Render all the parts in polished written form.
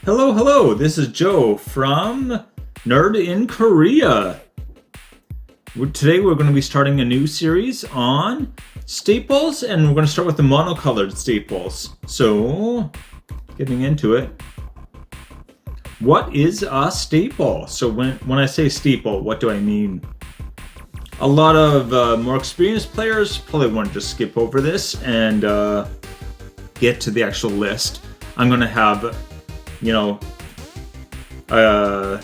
Hello, hello, this is Joe from Nerd in Korea. Today we're going to be starting a new series on staples, and we're going to start with the monocolored staples. So, getting into it. What is a staple? So when I say staple, what do I mean? A lot of more experienced players probably want to just skip over this and get to the actual list. I'm going to have a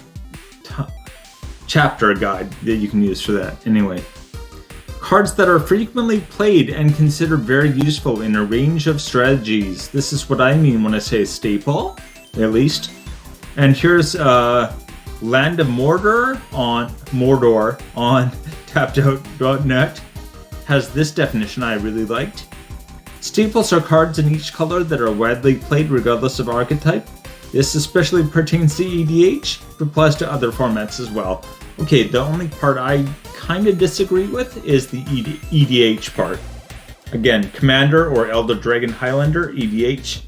chapter guide that you can use for that. Anyway, cards that are frequently played and considered very useful in a range of strategies. This is what I mean when I say staple, at least. And here's Land of Mordor on tappedout.net. Has this definition I really liked. Staples are cards in each color that are widely played regardless of archetype. This especially pertains to EDH, but applies to other formats as well. Okay, the only part I kind of disagree with is the EDH part. Again, Commander or Elder Dragon Highlander, EDH.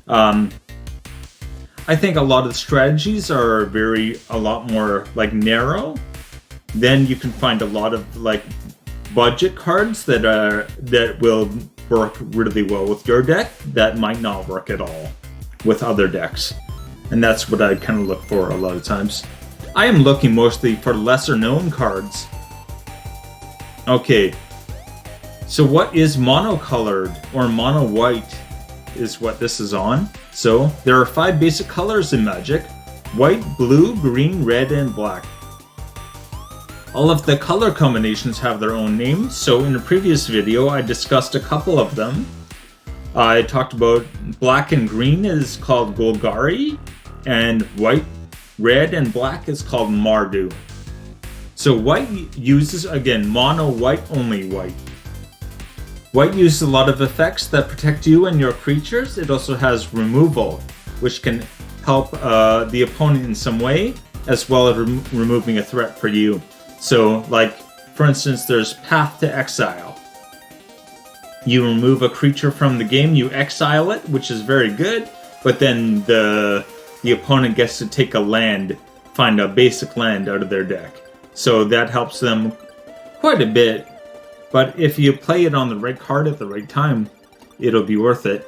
I think a lot of the strategies are a lot more narrow. Then you can find a lot of budget cards that will work really well with your deck that might not work at all with other decks. And that's what I kind of look for a lot of times. I am looking mostly for lesser known cards. Okay, so what is monocolored or MonoWhite is what this is on. So there are 5 basic colors in Magic: white, blue, green, red, and black. All of the color combinations have their own names, so in a previous video I discussed a couple of them. I talked about black and green is called Golgari, and white, red, and black is called Mardu. So white uses, again, mono white, only white. White uses a lot of effects that protect you and your creatures. It also has removal, which can help the opponent in some way, as well as removing a threat for you. So, for instance, there's Path to Exile. You remove a creature from the game, you exile it, which is very good, but then the opponent gets to take a land, find a basic land out of their deck. So that helps them quite a bit, but if you play it on the right card at the right time, it'll be worth it.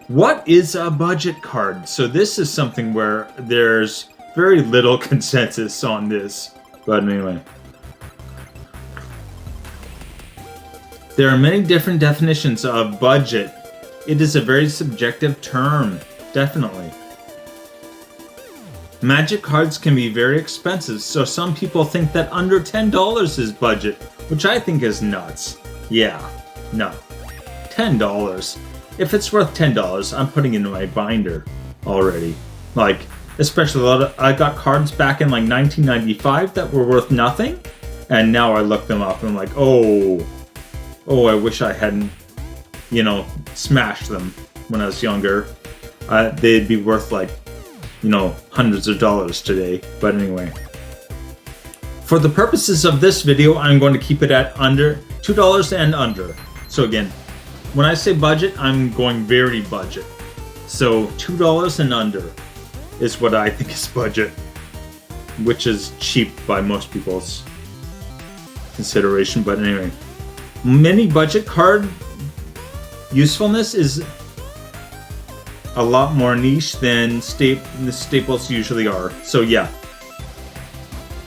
What is a budget card? So this is something where there's very little consensus on this, but anyway. There are many different definitions of budget. It is a very subjective term, definitely. Magic cards can be very expensive, so some people think that under $10 is budget, which I think is nuts. Yeah, no. $10. If it's worth $10, I'm putting it in my binder already. Especially I got cards back in 1995 that were worth nothing, and now I look them up and I'm like, oh, I wish I hadn't, smashed them when I was younger. They'd be worth hundreds of dollars today. But anyway, for the purposes of this video, I'm going to keep it at under $2 and under. So again, when I say budget, I'm going very budget. So $2 and under is what I think is budget, which is cheap by most people's consideration. But anyway, many budget card usefulness is a lot more niche than the staples usually are. So yeah,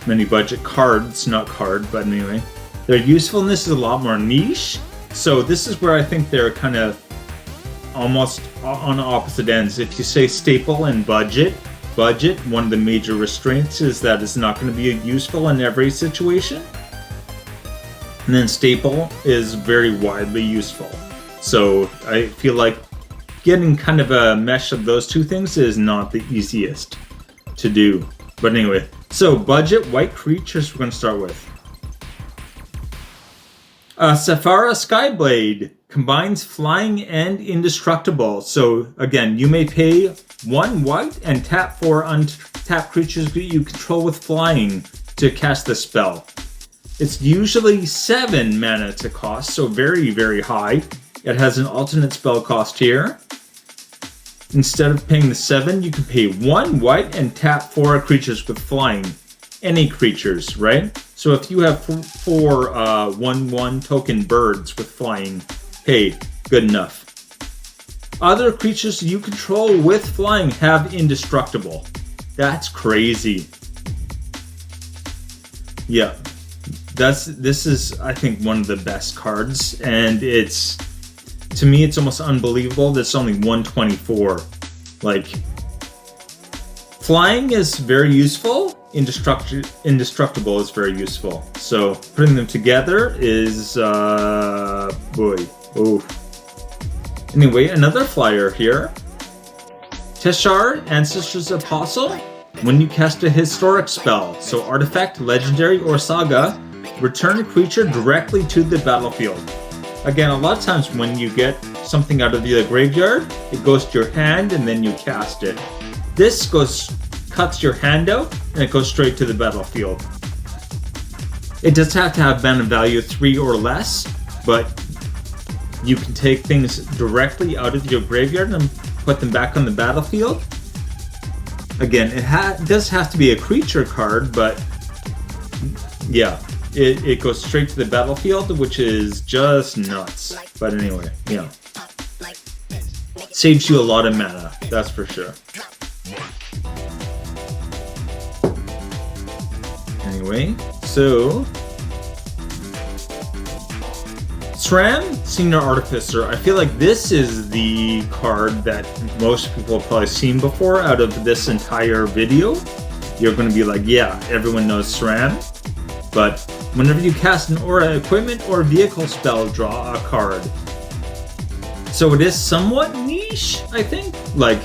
many budget cards, not card, but anyway, their usefulness is a lot more niche. So this is where I think they're kind of almost on opposite ends. If you say staple and budget, one of the major restraints is that it's not going to be useful in every situation. And then staple is very widely useful. So I feel like getting kind of a mesh of those two things is not the easiest to do. But anyway, so budget white creatures we're going to start with. Saphara Skyblade combines flying and indestructible. So again, you may pay 1 white and tap 4 untapped creatures that you control with flying to cast the spell. It's usually 7 mana to cost, so very, very high. It has an alternate spell cost here. Instead of paying the 7, you can pay 1 white and tap 4 creatures with flying. Any creatures, right? So if you have 4 1/1 token birds with flying, hey, good enough. Other creatures you control with flying have indestructible. That's crazy. Yeah, this is, I think, one of the best cards, and to me it's almost unbelievable that it's only 124. Like, flying is very useful. Indestructible is very useful. So putting them together is boy. Oh. Anyway, another flyer here. Teshar, Ancestors Apostle. When you cast a historic spell, so artifact, legendary, or saga, return a creature directly to the battlefield. Again, a lot of times when you get something out of the graveyard, it goes to your hand and then you cast it. This cuts your hand out and it goes straight to the battlefield. It does have to have mana value 3 or less, but you can take things directly out of your graveyard and put them back on the battlefield. Again, it does have to be a creature card, but yeah, it goes straight to the battlefield, which is just nuts. But anyway, yeah. Saves you a lot of mana, that's for sure. Anyway, so SRAM, Senior Artificer. I feel like this is the card that most people have probably seen before out of this entire video. You're going to be like, yeah, everyone knows SRAM. But whenever you cast an aura, equipment, or vehicle spell, draw a card. So it is somewhat niche, I think. Like,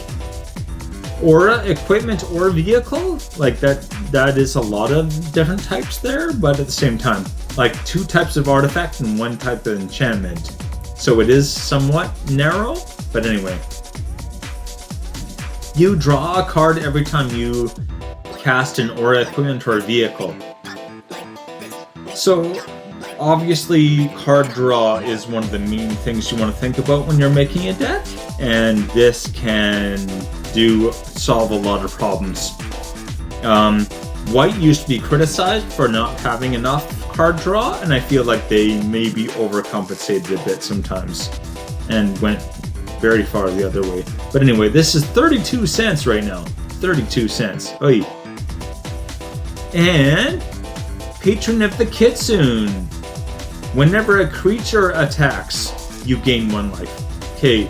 aura, equipment, or vehicle. Like, that is a lot of different types there, but at the same time, like 2 types of artifact and 1 type of enchantment. So it is somewhat narrow, but anyway. You draw a card every time you cast an aura, equipment, or a vehicle. So obviously card draw is one of the main things you want to think about when you're making a deck, and this can solve a lot of problems. White used to be criticized for not having enough card draw, and I feel like they maybe overcompensated a bit sometimes and went very far the other way. But anyway, this is 32 cents right now. 32 cents. Oy. And Patron of the Kitsune. Whenever a creature attacks, you gain 1 life. Okay,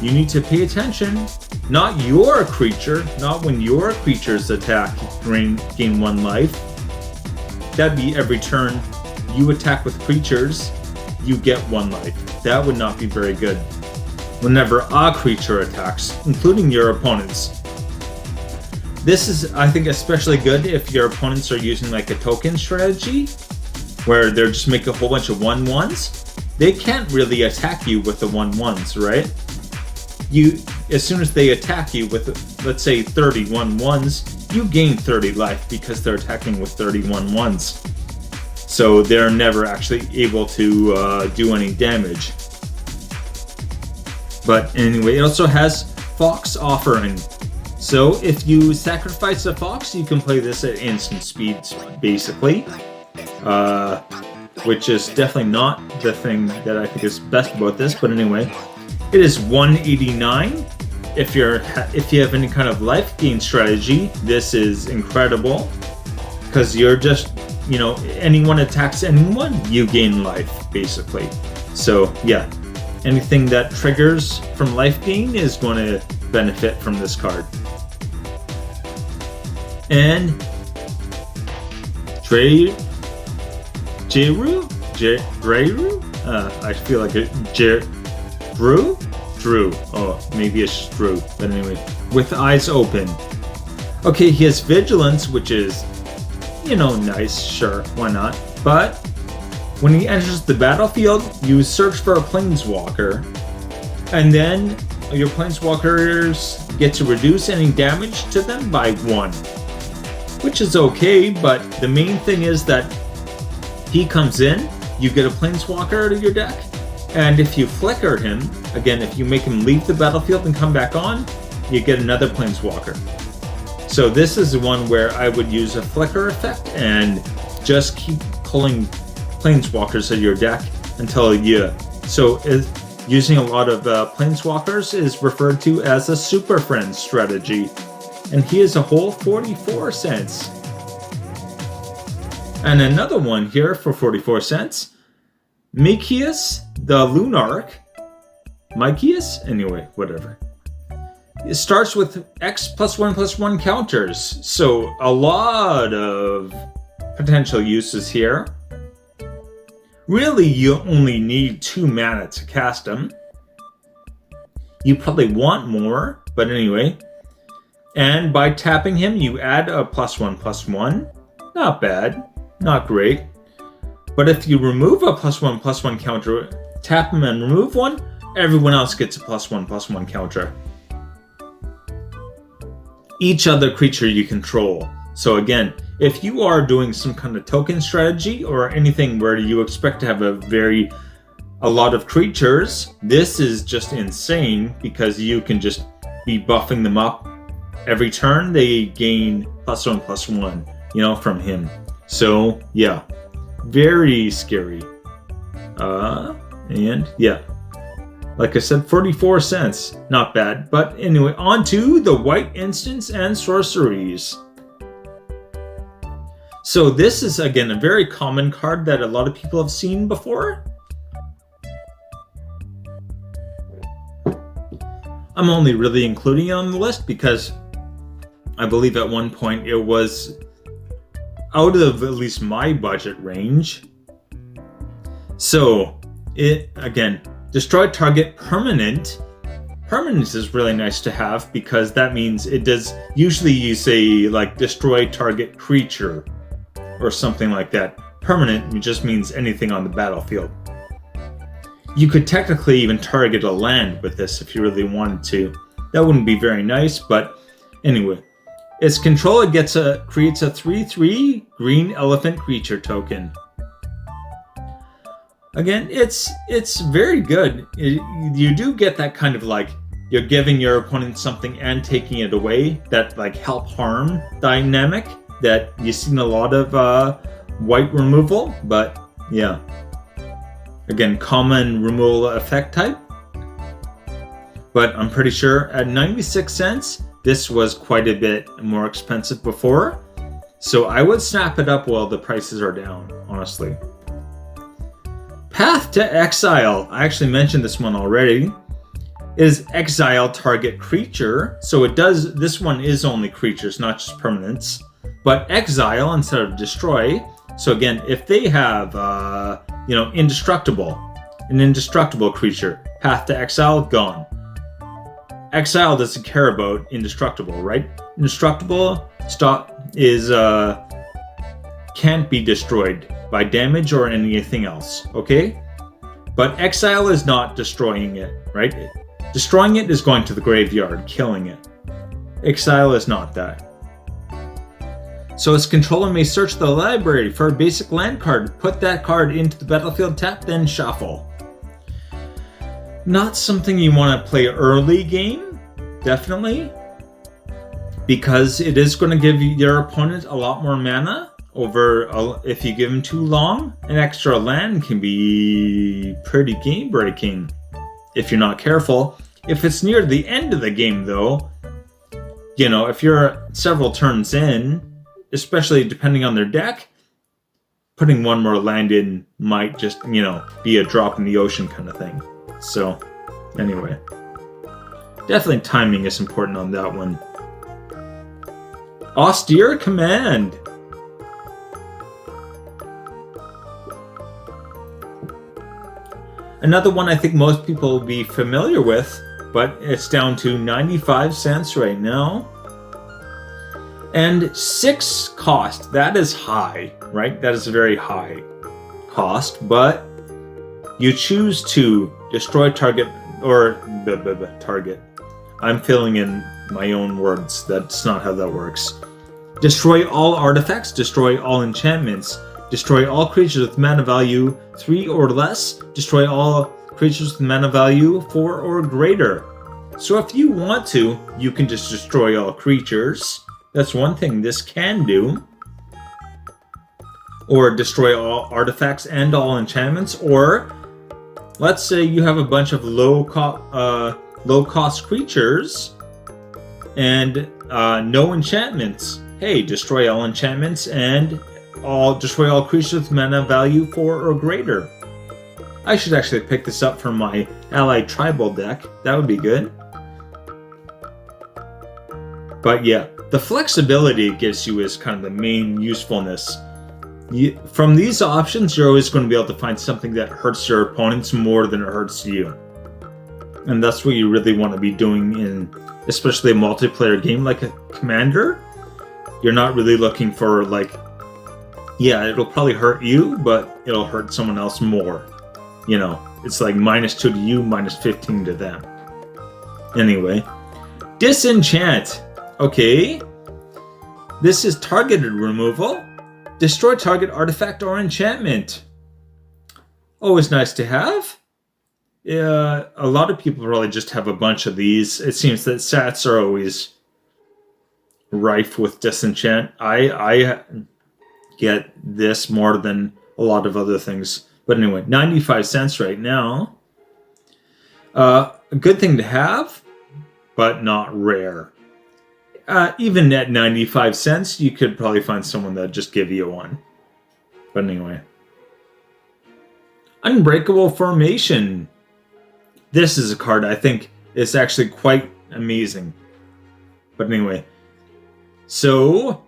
you need to pay attention. Not your creature, not when your creatures attack, gain 1 life. That'd be every turn you attack with creatures, you get 1 life. That would not be very good. Whenever a creature attacks, including your opponents. This is, I think, especially good if your opponents are using like a token strategy, where they're just making a whole bunch of 1/1s. They can't really attack you with the 1/1s, right? As soon as they attack you with, let's say, 30 1/1s, you gain 30 life because they're attacking with 30 1/1s. So they're never actually able to do any damage. But anyway, it also has Fox Offering. So if you sacrifice a fox, you can play this at instant speed, basically. Which is definitely not the thing that I think is best about this, but anyway. It is 189. If you have any kind of life gain strategy, this is incredible. Because you're just, anyone attacks anyone, you gain life, basically. So, yeah. Anything that triggers from life gain is going to benefit from this card. And Dreru? I feel like it. Drew? Oh, maybe it's Drew. But anyway, with eyes open. Okay, he has Vigilance, which is, nice. Sure, why not? But when he enters the battlefield, you search for a Planeswalker. And then your Planeswalkers get to reduce any damage to them by 1. Which is okay, but the main thing is that he comes in, you get a Planeswalker out of your deck, and if you flicker him, again, if you make him leave the battlefield and come back on, you get another Planeswalker. So this is the one where I would use a flicker effect and just keep pulling Planeswalkers at your deck until you... So using a lot of Planeswalkers is referred to as a Super Friends strategy. And he is a whole 44 cents. And another one here for 44 cents. Mikius the Lunarch. Mikius? Anyway, whatever. It starts with X +1/+1 counters. So a lot of potential uses here. Really, you only need 2 mana to cast him. You probably want more, but anyway. And by tapping him, you add a +1/+1. Not bad, not great. But if you remove a +1/+1 counter, tap him and remove one, everyone else gets a +1/+1 counter. Each other creature you control. So again, if you are doing some kind of token strategy or anything where you expect to have a lot of creatures, this is just insane because you can just be buffing them up. Every turn they gain +1/+1, from him. So yeah, very scary. And yeah, like I said, 44 cents, not bad. But anyway, on to the white instants and sorceries. So this is, again, a very common card that a lot of people have seen before. I'm only really including it on the list because I believe at one point it was out of at least my budget range. So, again, destroy target permanent. Permanent is really nice to have because that means it does, usually you say like destroy target creature or something like that. Permanent just means anything on the battlefield. You could technically even target a land with this if you really wanted to. That wouldn't be very nice, but anyway. Its controller creates a 3/3 green elephant creature token. Again, it's very good. You do get that kind of like, you're giving your opponent something and taking it away, that like help harm dynamic that you see in a lot of white removal, but yeah. Again, common removal effect type. But I'm pretty sure at 96 cents, this was quite a bit more expensive before. So I would snap it up while the prices are down, honestly. Path to Exile. I actually mentioned this one already. Is exile target creature. So it does, this one is only creatures, not just permanents. But exile instead of destroy. So again, if they have, indestructible, an indestructible creature, path to exile, gone. Exile doesn't care about indestructible, right? Indestructible can't be destroyed by damage or anything else, okay? But exile is not destroying it, right? Destroying it is going to the graveyard, killing it. Exile is not that. So its controller may search the library for a basic land card, put that card into the battlefield, tap, then shuffle. Not something you want to play early game, definitely, because it is going to give your opponent a lot more mana if you give him too long. An extra land can be pretty game breaking if you're not careful. If it's near the end of the game though, if you're several turns in, especially depending on their deck, putting one more land in might just, be a drop in the ocean kind of thing. So, anyway. Definitely timing is important on that one. Austere Command. Another one I think most people will be familiar with, but it's down to 95 cents right now. And 6 cost. That is high, right? That is a very high cost, but you choose to destroy target, or target. I'm filling in my own words. That's not how that works. Destroy all artifacts, destroy all enchantments, destroy all creatures with mana value 3 or less, destroy all creatures with mana value 4 or greater. So if you want to, you can just destroy all creatures. That's one thing this can do. Or destroy all artifacts and all enchantments. Or let's say you have a bunch of low cost creatures and no enchantments. Hey, destroy all enchantments and destroy all creatures with mana value 4 or greater. I should actually pick this up from my allied tribal deck. That would be good. But yeah, the flexibility it gives you is kind of the main usefulness. From these options, you're always going to be able to find something that hurts your opponents more than it hurts you. And that's what you really want to be doing in especially a multiplayer game like a Commander. You're not really looking for like, yeah, it'll probably hurt you, but it'll hurt someone else more. You know, it's like -2 to you, -15 to them. Anyway, Disenchant. Okay. This is targeted removal. Destroy target artifact or enchantment. Always nice to have. A lot of people probably just have a bunch of these. It seems that sats are always rife with Disenchant. I get this more than a lot of other things. But anyway, 95 cents right now. A good thing to have, but not rare. Even at 95 cents, you could probably find someone that just give you one. But anyway. Unbreakable Formation. This is a card I think is actually quite amazing. But anyway. So,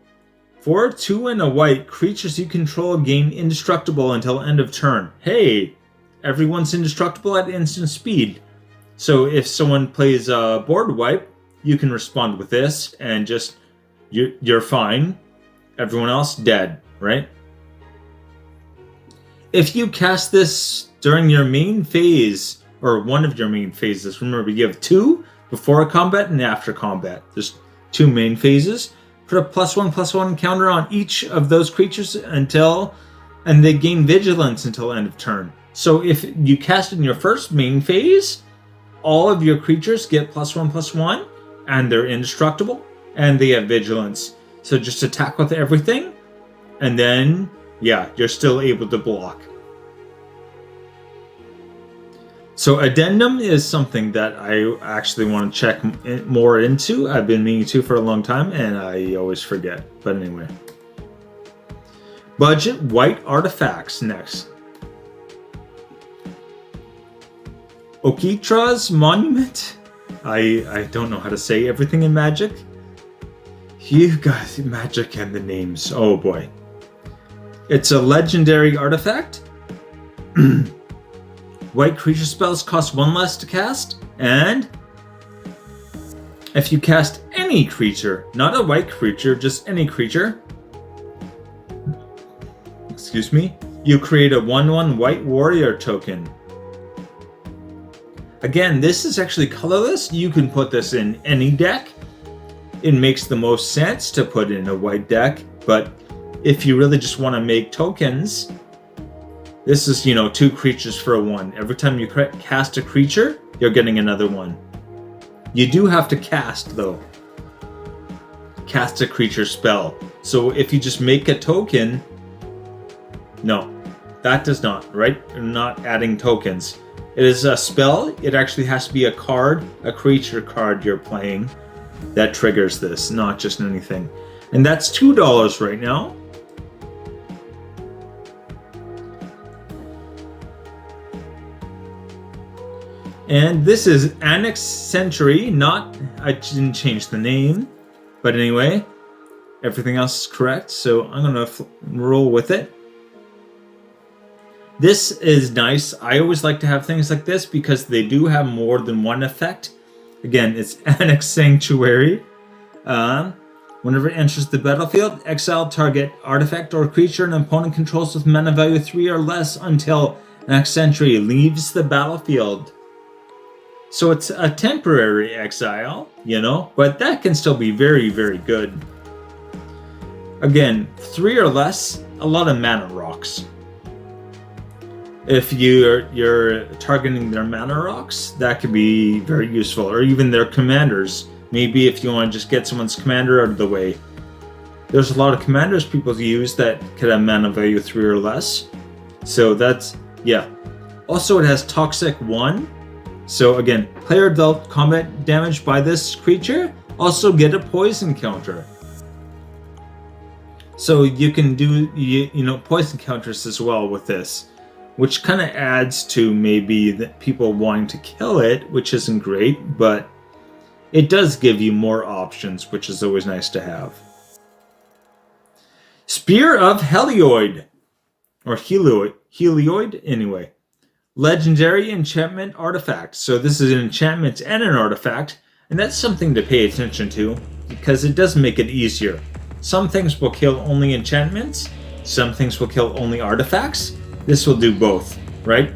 for 2 and a white, creatures you control gain indestructible until end of turn. Hey, everyone's indestructible at instant speed. So if someone plays a board wipe, you can respond with this and just, you're fine. Everyone else dead, right? If you cast this during your main phase, or one of your main phases, remember you have 2 before combat and after combat. There's 2 main phases. Put a +1/+1 counter on each of those creatures and they gain vigilance until end of turn. So if you cast in your first main phase, all of your creatures get +1/+1, and they're indestructible, and they have vigilance. So just attack with everything, and then, yeah, you're still able to block. So Addendum is something that I actually want to check more into. I've been meaning to for a long time, and I always forget. But anyway. Budget white artifacts next. Okitra's Monument. I don't know how to say everything in Magic. You guys, Magic and the names. Oh boy. It's a legendary artifact. White creature spells cost 1 less to cast, and if you cast any creature, not a white creature, just any creature, excuse me, you create a 1/1 white warrior token. Again, this is actually colorless. You can put this in any deck. It makes the most sense to put in a white deck, but if you really just want to make tokens, this is, 2 creatures for a 1. Every time you cast a creature, you're getting another 1. You do have to cast, though. Cast a creature spell. So if you just make a token, no, that does not, right? You're not adding tokens. It is a spell. It actually has to be a card, a creature card you're playing that triggers this, not just anything. And that's $2 right now. And this is Annex Century, I didn't change the name, but anyway, everything else is correct, so I'm going to roll with it. This is nice. I always like to have things like this because they do have more than one effect. Again, it's Annex Sanctuary. Whenever it enters the battlefield, exile target artifact or creature an opponent controls with mana value 3 or less until Annex Sanctuary leaves the battlefield. So it's a temporary exile, but that can still be very, very good. Again, 3 or less, a lot of mana rocks. If you're targeting their mana rocks, that could be very useful, or even their commanders. Maybe if you want to just get someone's commander out of the way. There's a lot of commanders people use that could have mana value 3 or less. So that's, yeah. Also, it has Toxic 1. So again, player dealt combat damage by this creature, also get a poison counter. So you can do, poison counters as well with this, which kind of adds to maybe the people wanting to kill it, which isn't great, but it does give you more options, which is always nice to have. Spear of Helioid, or Helioid, anyway. Legendary enchantment artifact. So this is an enchantment and an artifact, and that's something to pay attention to, because it does make it easier. Some things will kill only enchantments, some things will kill only artifacts. This will do both, right?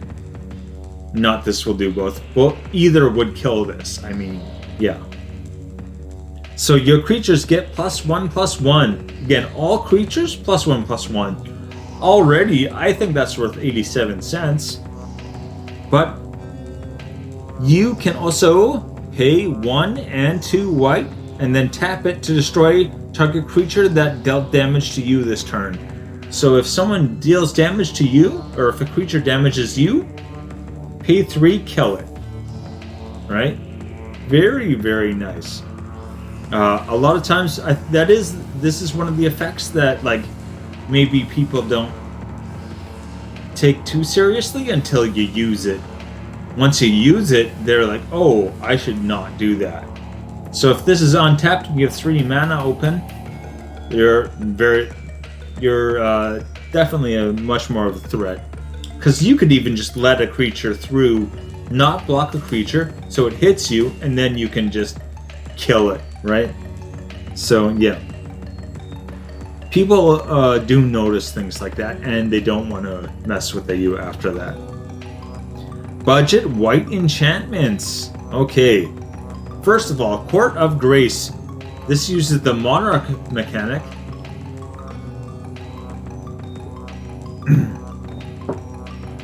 Not this will do both. Well, either would kill this. I mean, yeah. So your creatures get +1/+1. Again, all creatures +1/+1. Already, I think that's worth 87 cents. But you can also pay 1 and 2 white and then tap it to destroy target creature that dealt damage to you this turn. So if someone deals damage to you, or if a creature damages you, pay 3, kill it. Right? Very, very nice. A lot of times, this is one of the effects that maybe people don't take too seriously until you use it. Once you use it, they're like, oh, I should not do that. So if this is untapped and you have 3 mana open, you're definitely a much more of a threat. Because you could even just let a creature through, not block a creature, so it hits you, and then you can just kill it, right? So yeah. People do notice things like that, and they don't want to mess with you after that. Budget white enchantments. Okay. First of all, Court of Grace. This uses the Monarch mechanic.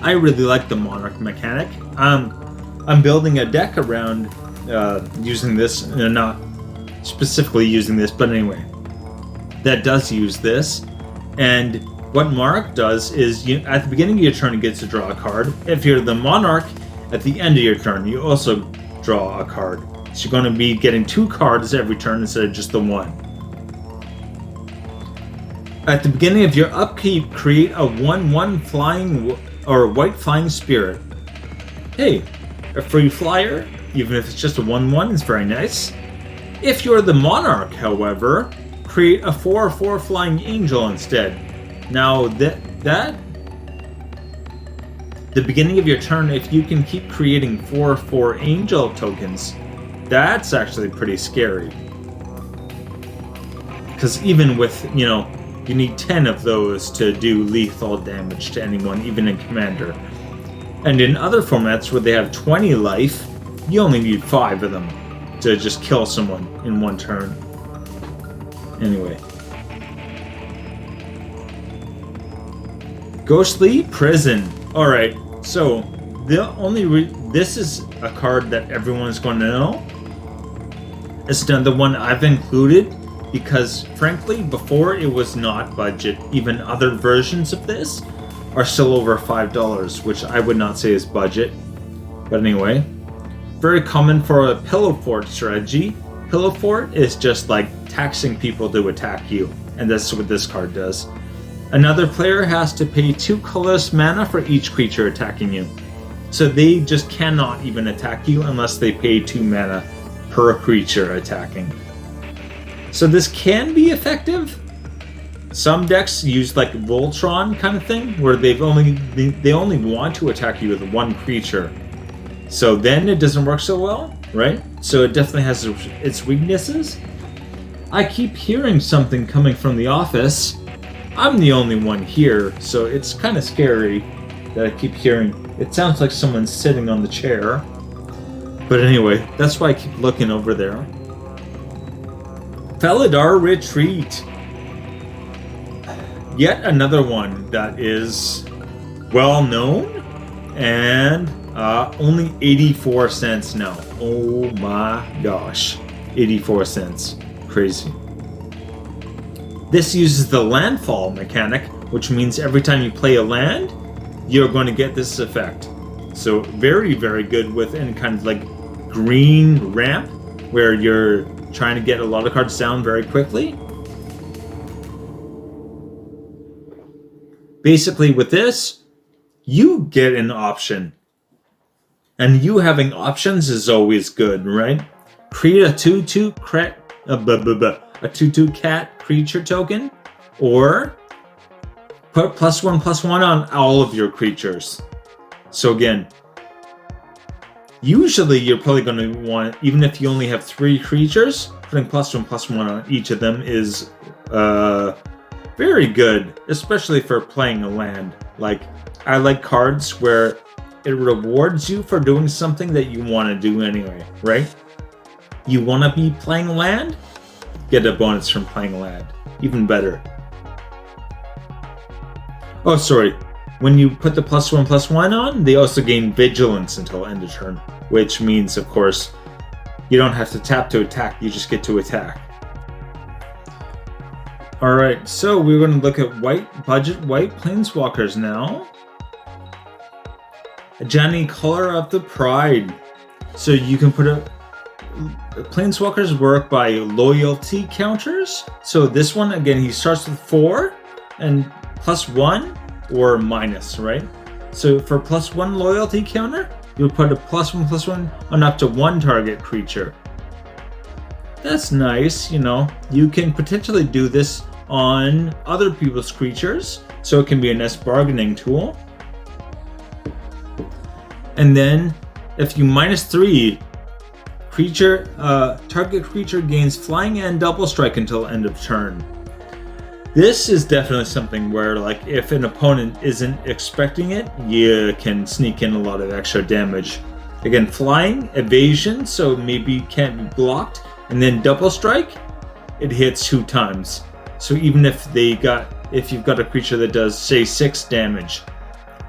I really like the Monarch mechanic. I'm building a deck around using this, not specifically using this, but anyway, that does use this. And what Monarch does is, at the beginning of your turn, it gets to draw a card. If you're the Monarch, at the end of your turn, you also draw a card. So you're going to be getting 2 cards every turn instead of just the 1. At the beginning of your upkeep, create a 1/1 flying or white flying spirit. Hey, a free flyer, even if it's just a 1/1, is very nice. If you're the Monarch, however, create a 4/4 flying angel instead. Now the beginning of your turn, if you can keep creating 4/4 angel tokens, that's actually pretty scary. Because even with, you need 10 of those to do lethal damage to anyone, even in Commander. And in other formats where they have 20 life, you only need 5 of them to just kill someone in one turn. Anyway. Ghostly Prison. Alright, so this is a card that everyone's going to know. It's the one I've included because, frankly, before it was not budget. Even other versions of this are still over $5, which I would not say is budget. But anyway, very common for a Pillow Fort strategy. Pillow Fort is just like taxing people to attack you, and that's what this card does. Another player has to pay 2 colorless mana for each creature attacking you. So they just cannot even attack you unless they pay 2 mana per creature attacking. So this can be effective. Some decks use like Voltron kind of thing, where they only want to attack you with 1 creature. So then it doesn't work so well, right? So it definitely has its weaknesses. I keep hearing something coming from the office. I'm the only one here, so it's kind of scary that I keep hearing. It sounds like someone's sitting on the chair. But anyway, that's why I keep looking over there. Felidar Retreat. Yet another one that is well known, And only 84 cents now. Oh my gosh. 84 cents. Crazy. This uses the landfall mechanic, which means every time you play a land, you're going to get this effect. So very, very good with any kind of like green ramp where you're trying to get a lot of cards down very quickly. Basically with this, you get an option. And you having options is always good, right? Create a 2/2 cat creature token, or put +1/+1 on all of your creatures. So again, usually you're probably going to want, even if you only have 3 creatures, putting +1/+1 on each of them is very good, especially for playing a land. Like, I like cards where it rewards you for doing something that you want to do anyway, right? You want to be playing land? Get a bonus from playing land. Even better. Oh, sorry. When you put the +1/+1 on, they also gain vigilance until end of turn, which means, of course, you don't have to tap to attack, you just get to attack. Alright, so we're going to look at budget white Planeswalkers now. Johnny Color of the Pride. So you can put Planeswalkers work by loyalty counters. So this one, again, he starts with 4 and +1 or minus, right? So for +1 loyalty counter, you'll put a +1/+1 on up to 1 target creature. That's nice, you know. You can potentially do this on other people's creatures, so it can be a nice bargaining tool. And then, if you -3, target creature gains flying and double strike until end of turn. This is definitely something where, like, if an opponent isn't expecting it, you can sneak in a lot of extra damage. Again, flying, evasion, so maybe can't be blocked, and then double strike, it hits 2 times. So even if you've got a creature that does, say, 6 damage,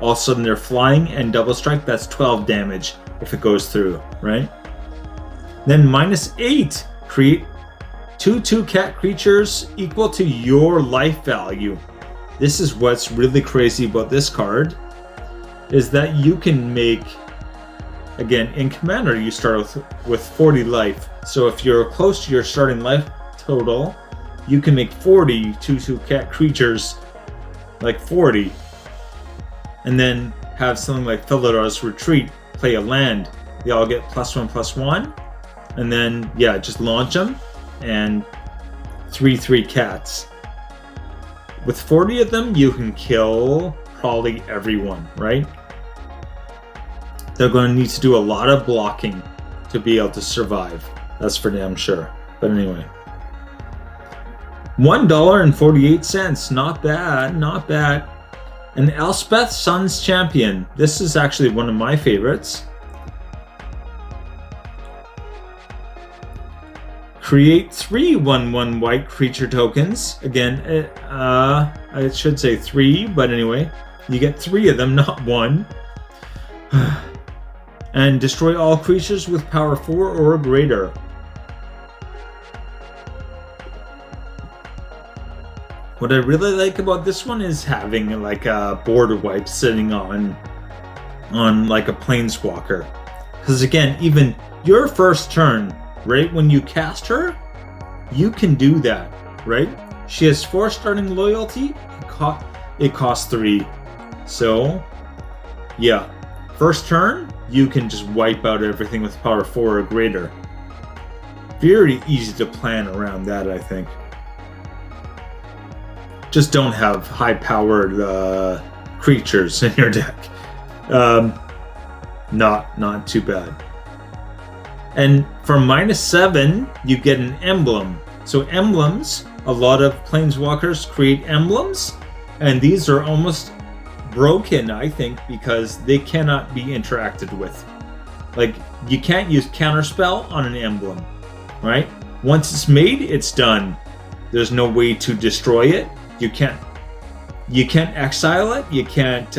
all of a sudden they're flying and double strike, that's 12 damage if it goes through, right? Then -8, create 2/2 cat creatures equal to your life value. This is what's really crazy about this card, is that you can make, again, in Commander you start with 40 life. So if you're close to your starting life total, you can make 40 2/2 cat creatures, like 40. And then have something like Philodar's Retreat, play a land. They all get +1/+1. And then, yeah, just launch them. And 3/3 cats. With 40 of them, you can kill probably everyone, right? They're going to need to do a lot of blocking to be able to survive. That's for damn sure. But anyway. $1.48. Not bad, not bad. An Elspeth Sun's Champion. This is actually one of my favorites. Create 3 1/1 white creature tokens. Again, I should say 3, but anyway, you get 3 of them, not 1. And destroy all creatures with power 4 or greater. What I really like about this one is having like a border wipe sitting on like a planeswalker. Because again, even your first turn, right, when you cast her, you can do that, right? She has 4 starting loyalty, it costs 3. So, yeah, first turn, you can just wipe out everything with power 4 or greater. Very easy to plan around that, I think. Just don't have high-powered creatures in your deck. Not too bad. And for -7, you get an emblem. So emblems, a lot of planeswalkers create emblems, and these are almost broken, I think, because they cannot be interacted with. Like, you can't use counterspell on an emblem, right? Once it's made, it's done. There's no way to destroy it. You You can't exile it. You can't.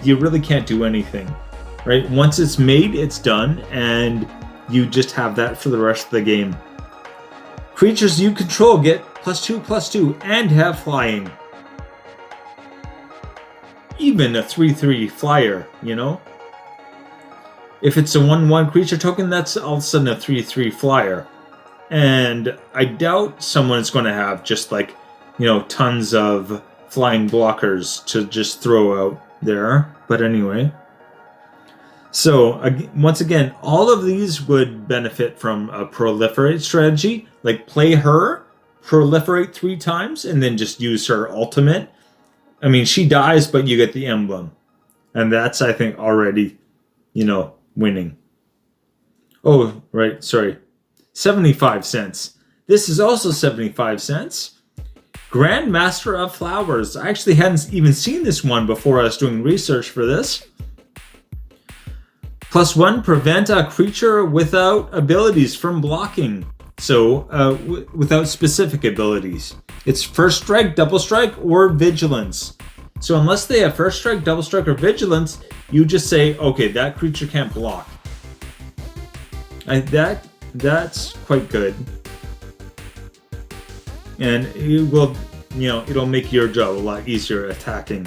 You really can't do anything, right? Once it's made, it's done, and you just have that for the rest of the game. Creatures you control get +2/+2 and have flying. Even a 3/3 flyer, you know? If it's a 1/1 creature token, that's all of a sudden a 3/3 flyer. And I doubt someone's going to have just like, you know, tons of flying blockers to just throw out there. But anyway. So, once again, all of these would benefit from a proliferate strategy. Like, play her, proliferate 3 times, and then just use her ultimate. I mean, she dies, but you get the emblem. And that's, I think, already, you know, winning. Oh, right, sorry. 75 cents. This is also 75 cents. Grand Master of Flowers. I actually hadn't even seen this one before I was doing research for this. +1, prevent a creature without abilities from blocking. So, without specific abilities. It's first strike, double strike, or vigilance. So unless they have first strike, double strike, or vigilance, you just say, okay, that creature can't block. That's quite good. And it will, you know, it'll make your job a lot easier attacking.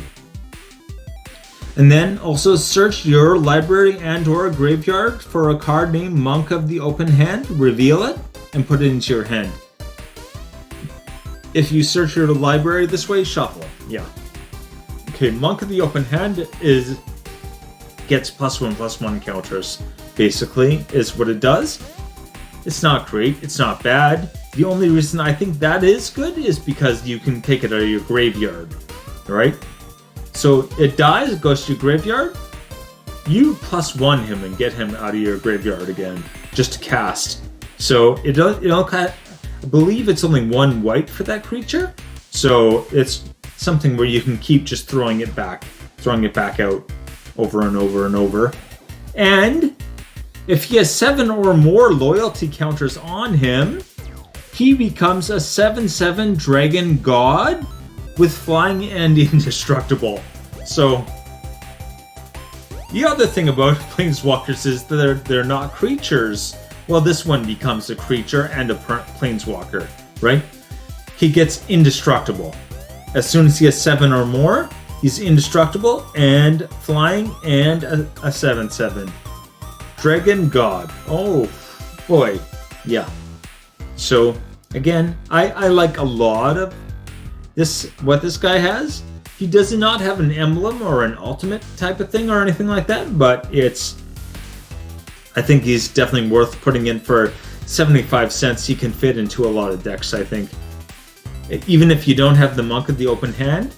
And then also search your library and or graveyard for a card named Monk of the Open Hand, reveal it, and put it into your hand. If you search your library this way, shuffle. Yeah. Okay, Monk of the Open Hand gets +1/+1 counters, basically, is what it does. It's not great, it's not bad. The only reason I think that is good is because you can take it out of your graveyard, right? So it dies, it goes to your graveyard. You +1 him and get him out of your graveyard again, just to cast. So I believe it's only 1 white for that creature. So it's something where you can keep just throwing it back out over and over and over. And if he has 7 or more loyalty counters on him, he becomes a 7/7 dragon god with flying and indestructible. So the other thing about Planeswalkers is that they're not creatures. Well, this one becomes a creature and a Planeswalker, right? He gets indestructible. As soon as he has 7 or more, he's indestructible and flying and a 7/7. Dragon God. Oh, boy. Yeah. So, again, I like a lot of what this guy has. He does not have an emblem or an ultimate type of thing or anything like that, but I think he's definitely worth putting in for 75 cents. He can fit into a lot of decks, I think. Even if you don't have the Monk of the Open Hand,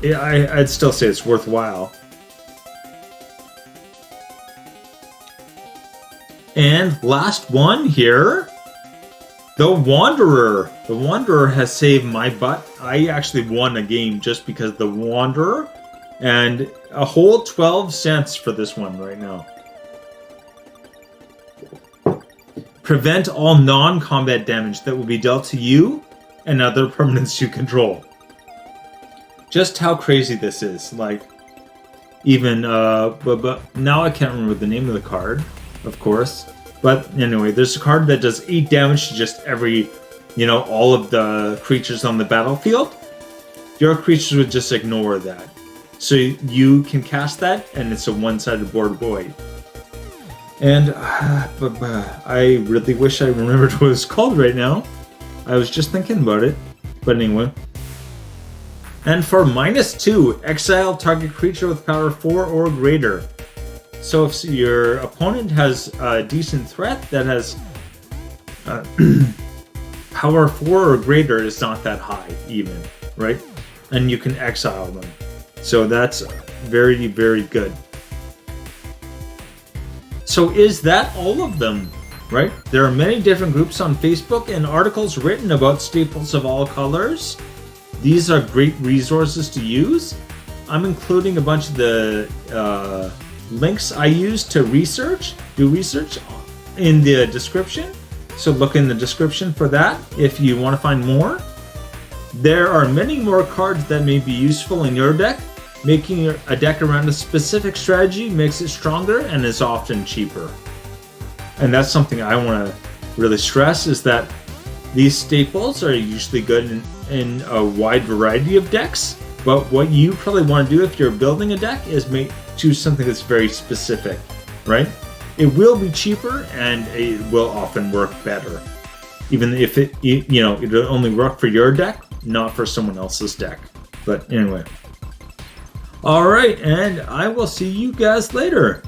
I'd still say it's worthwhile. And last one here, the Wanderer. The Wanderer has saved my butt. I actually won a game just because the Wanderer, and a whole 12 cents for this one right now. Prevent all non-combat damage that will be dealt to you and other permanents you control. Just how crazy this is. Like, even, but now I can't remember the name of the card, of course. But anyway, there's a card that does 8 damage to just every, all of the creatures on the battlefield. Your creatures would just ignore that. So you can cast that, and it's a one-sided board void. And I really wish I remembered what it's called right now. I was just thinking about it. But anyway. And for -2, exile target creature with power 4 or greater. So if your opponent has a decent threat that has power 4 or greater, is not that high even, right? And you can exile them. So that's very, very good. So is that all of them, right? There are many different groups on Facebook and articles written about staples of all colors. These are great resources to use. I'm including a bunch of the links I use to do research in the description. So look in the description for that if you want to find more. There are many more cards that may be useful in your deck. Making a deck around a specific strategy makes it stronger and is often cheaper. And that's something I want to really stress, is that these staples are usually good in a wide variety of decks, but what you probably want to do if you're building a deck is choose something that's very specific, right? It will be cheaper and it will often work better, even if it'll only work for your deck, not for someone else's deck. But anyway. All right, and I will see you guys later.